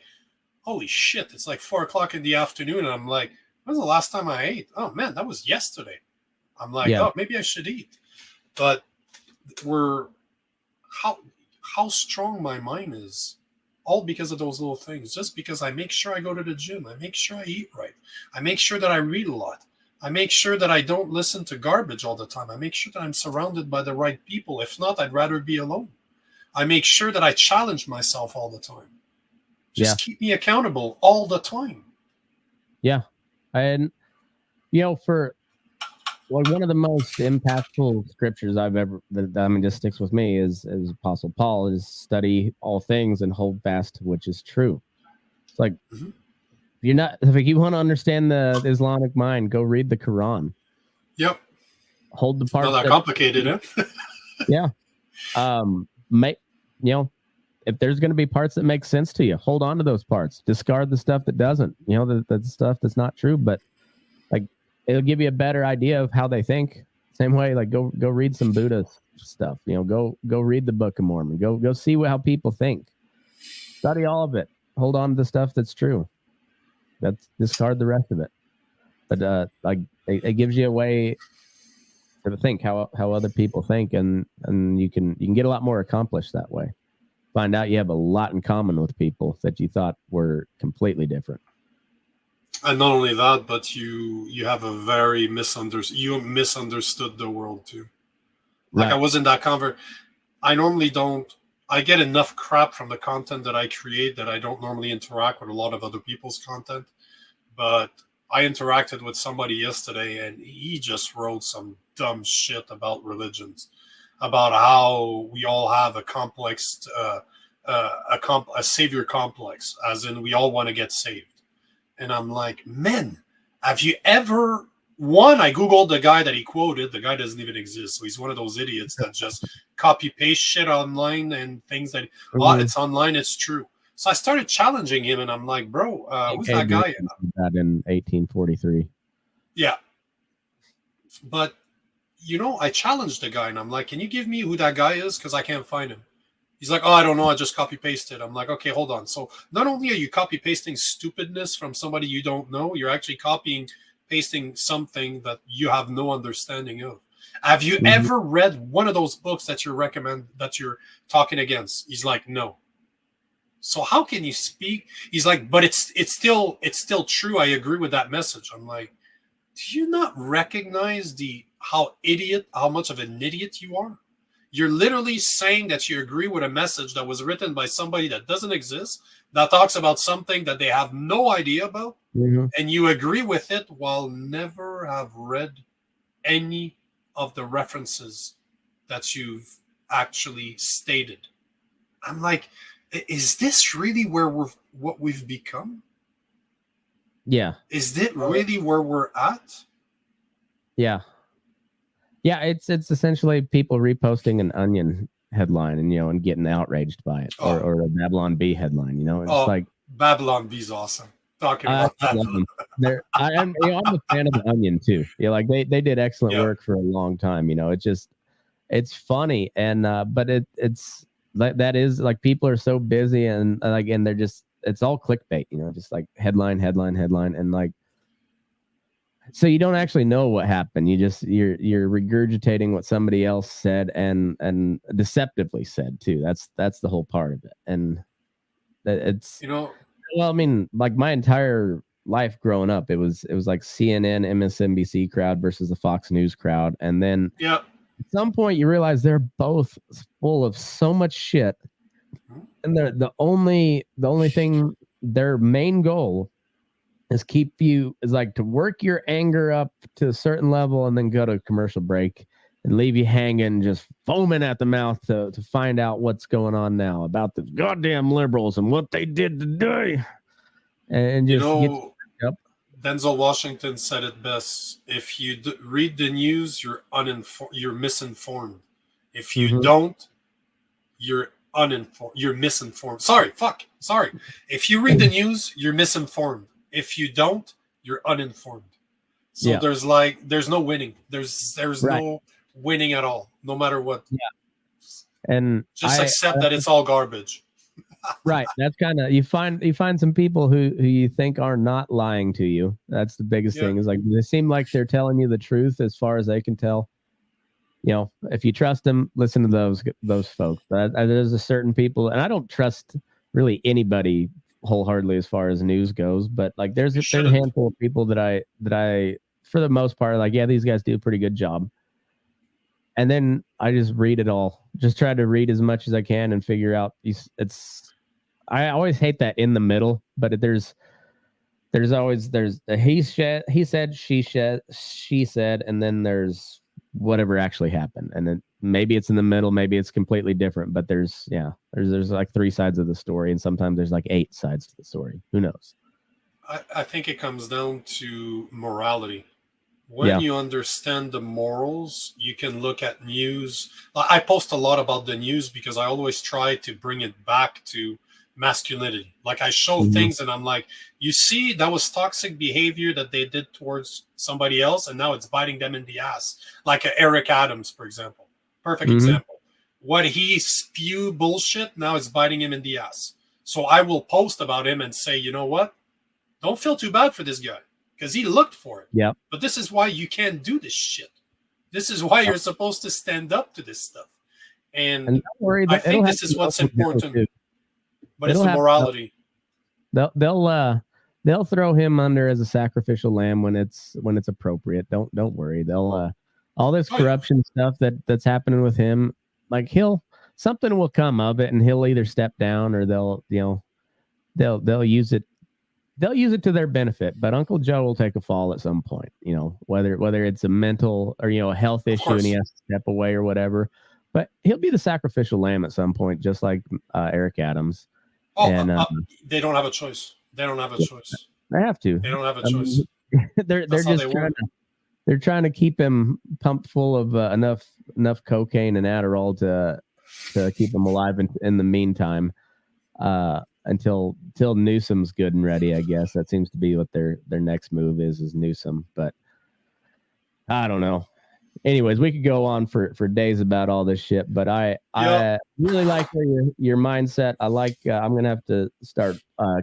holy shit, it's like 4 o'clock in the afternoon. And I'm like, when was the last time I ate? Oh man, that was yesterday. I'm like, oh, maybe I should eat. But how strong my mind is all because of those little things. Just because I make sure I go to the gym, I make sure I eat right, I make sure that I read a lot, I make sure that I don't listen to garbage all the time, I make sure that I'm surrounded by the right people. If not, I'd rather be alone. I make sure that I challenge myself all the time. Just keep me accountable all the time. Yeah. And, for one of the most impactful scriptures I've ever, just sticks with me is Apostle Paul, is study all things and hold fast to which is true. It's like, if you want to understand the Islamic mind, go read the Quran. Yep. Hold the part. Not that complicated, huh? Yeah. If there's going to be parts that make sense to you, hold on to those parts. Discard the stuff that doesn't. The stuff that's not true, but like it'll give you a better idea of how they think. Same way, like go read some Buddha stuff. Go read the Book of Mormon. Go see how people think. Study all of it. Hold on to the stuff that's true. That's discard the rest of it. But it gives you a way to think how other people think, and you can get a lot more accomplished that way. Find out you have a lot in common with people that you thought were completely different. And not only that, but you have a very misunderstood the world too. Like right. I was in that I normally don't. I get enough crap from the content that I create that I don't normally interact with a lot of other people's content. But I interacted with somebody yesterday, and he just wrote some dumb shit about religions, about how we all have a complex, a savior complex, as in we all want to get saved. And I'm like, man, have you ever... One, I Googled the guy that he quoted. The guy doesn't even exist. So he's one of those idiots that just copy-paste shit online and things that, it's online, it's true. So I started challenging him, and I'm like, bro, who's that guy? That in 1843. Yeah. But, I challenged the guy, and I'm like, can you give me who that guy is? Because I can't find him. He's like, I don't know. I just copy-pasted. I'm like, okay, hold on. So not only are you copy-pasting stupidness from somebody you don't know, you're actually pasting something that you have no understanding of. Have you ever read one of those books that you're talking against? He's like, no. So how can you speak? He's like, but it's still true. I agree with that message. I'm like, do you not recognize how much of an idiot you are? You're literally saying that you agree with a message that was written by somebody that doesn't exist, that talks about something that they have no idea about, and you agree with it while never have read any of the references that you've actually stated. I'm like, is this really what we've become? Yeah. Is it really where we're at? Yeah. Yeah, it's essentially people reposting an Onion headline and getting outraged by it, or a Babylon Bee headline. It's like Babylon Bee's awesome. Talking about Babylon. I'm a fan of the Onion too. They did excellent work for a long time. It's funny, and but it's that is like people are so busy and they're just, it's all clickbait. Just like headline, and like. So you don't actually know what happened. You're regurgitating what somebody else said and deceptively said too. That's the whole part of it. And it's like my entire life growing up, it was like CNN, MSNBC crowd versus the Fox News crowd, and then at some point you realize they're both full of so much shit, and they're the only thing, their main goal is to work your anger up to a certain level and then go to a commercial break and leave you hanging, just foaming at the mouth to find out what's going on now about the goddamn liberals and what they did today. And just Denzel Washington said it best. If you read the news, you're misinformed. If you don't, you're uninformed. You're misinformed. Sorry. If you read the news, you're misinformed. If you don't, you're uninformed. So there's no winning. There's no winning at all, no matter what. Yeah. And just accept that it's all garbage. Right. That's kind of, you find some people who you think are not lying to you. That's the biggest thing, is like they seem like they're telling you the truth as far as they can tell. If you trust them, listen to those folks. There's a certain people, and I don't trust really anybody wholeheartedly as far as news goes, but like there's a handful of people that I for the most part, like, yeah, these guys do a pretty good job. And then I just read it all, just try to read as much as I can and figure out I always hate that in the middle, but there's a he said, she said, and then there's whatever actually happened. And then maybe it's in the middle, maybe it's completely different, but there's like 3 sides of the story, and sometimes there's like 8 sides to the story. Who knows? I think it comes down to morality. When you understand the morals, you can look at news. I post a lot about the news because I always try to bring it back to masculinity. Like I show things and I'm like, you see, that was toxic behavior that they did towards somebody else, and now it's biting them in the ass. Like Eric Adams, for example. Perfect example. What he spew bullshit, now it's biting him in the ass. So I will post about him and say, you know what? Don't feel too bad for this guy, because he looked for it. Yeah. But this is why you can't do this shit. This is why you're supposed to stand up to this stuff. And I think this is what's important. But it's the morality. They'll throw him under as a sacrificial lamb when it's appropriate. Don't worry. They'll all this corruption stuff that's happening with him, like something will come of it, and he'll either step down or they'll use it. They'll use it to their benefit, but Uncle Joe will take a fall at some point, whether it's a mental or, a health issue and he has to step away or whatever, but he'll be the sacrificial lamb at some point, just like Eric Adams. They don't have a choice. They don't have a choice. They have to. They don't have a choice. They're just trying to keep him pumped full of enough cocaine and Adderall to keep him alive in the meantime, until Newsom's good and ready. I guess that seems to be what their next move is Newsom. But I don't know. Anyways, we could go on for days about all this shit, but I really like your mindset. I like, I'm going to have to start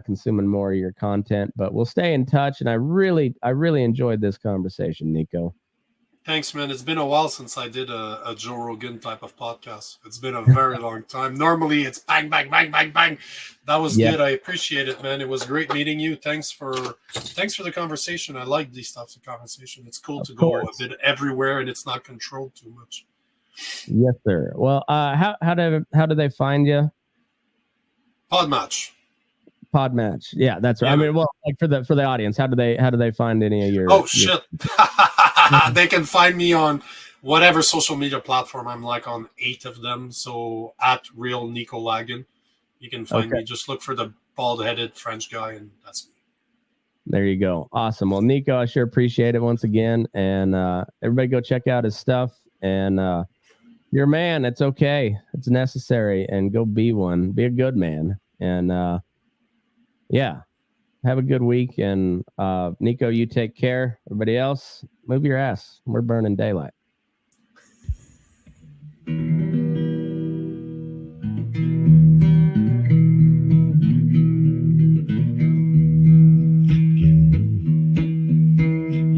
consuming more of your content, but we'll stay in touch. And I really enjoyed this conversation, Nico. Thanks, man. It's been a while since I did a Joe Rogan type of podcast. It's been a very long time. Normally it's bang, bang, bang, bang, bang. That was good. I appreciate it, man. It was great meeting you. Thanks for the conversation. I like these types of conversation. It's cool to go a bit everywhere and it's not controlled too much. Yes, sir. Well, how do they find you? Podmatch. Yeah, that's right. Yeah, I mean, well, like for the audience, how do they find any of your? Oh shit. They can find me on whatever social media platform. I'm like on 8 of them. So at real Nico Lain, you can find me. Just look for the bald-headed French guy, and that's me. There you go. Awesome. Well, Nico, I sure appreciate it once again. And everybody go check out his stuff. And you're a man. It's okay. It's necessary. And go be one. Be a good man. And yeah. Have a good week, and Nico, you take care. Everybody else, move your ass. We're burning daylight.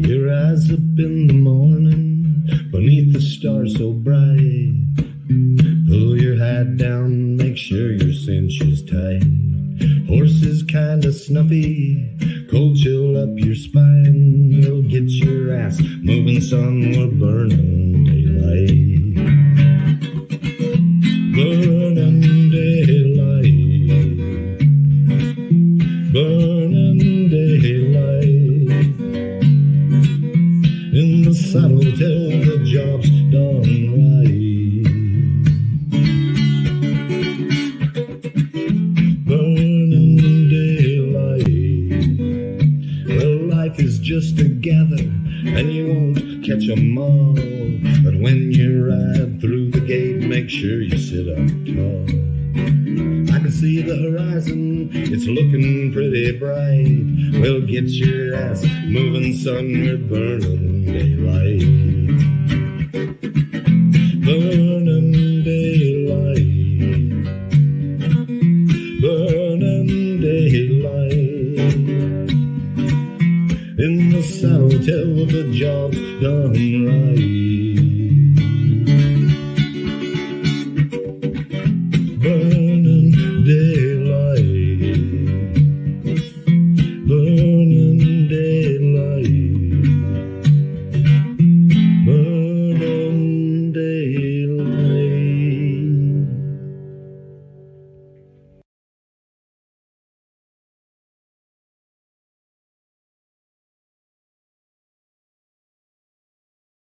Your eyes up in the morning, beneath the stars so bright. Pull your hat down, make sure your cinch is tight. Horses kinda snuffy, cold chill up your spine. We'll get your ass moving, son, we're burning daylight. Burning daylight. Burning daylight. In the saddle till the job's done right. Just together, and you won't catch 'em all. But when you ride through the gate, make sure you sit up tall. I can see the horizon, it's looking pretty bright. Well, get your ass moving, son, we're burning daylight. Burning daylight. Burning daylight. In the saddle till the job's done right.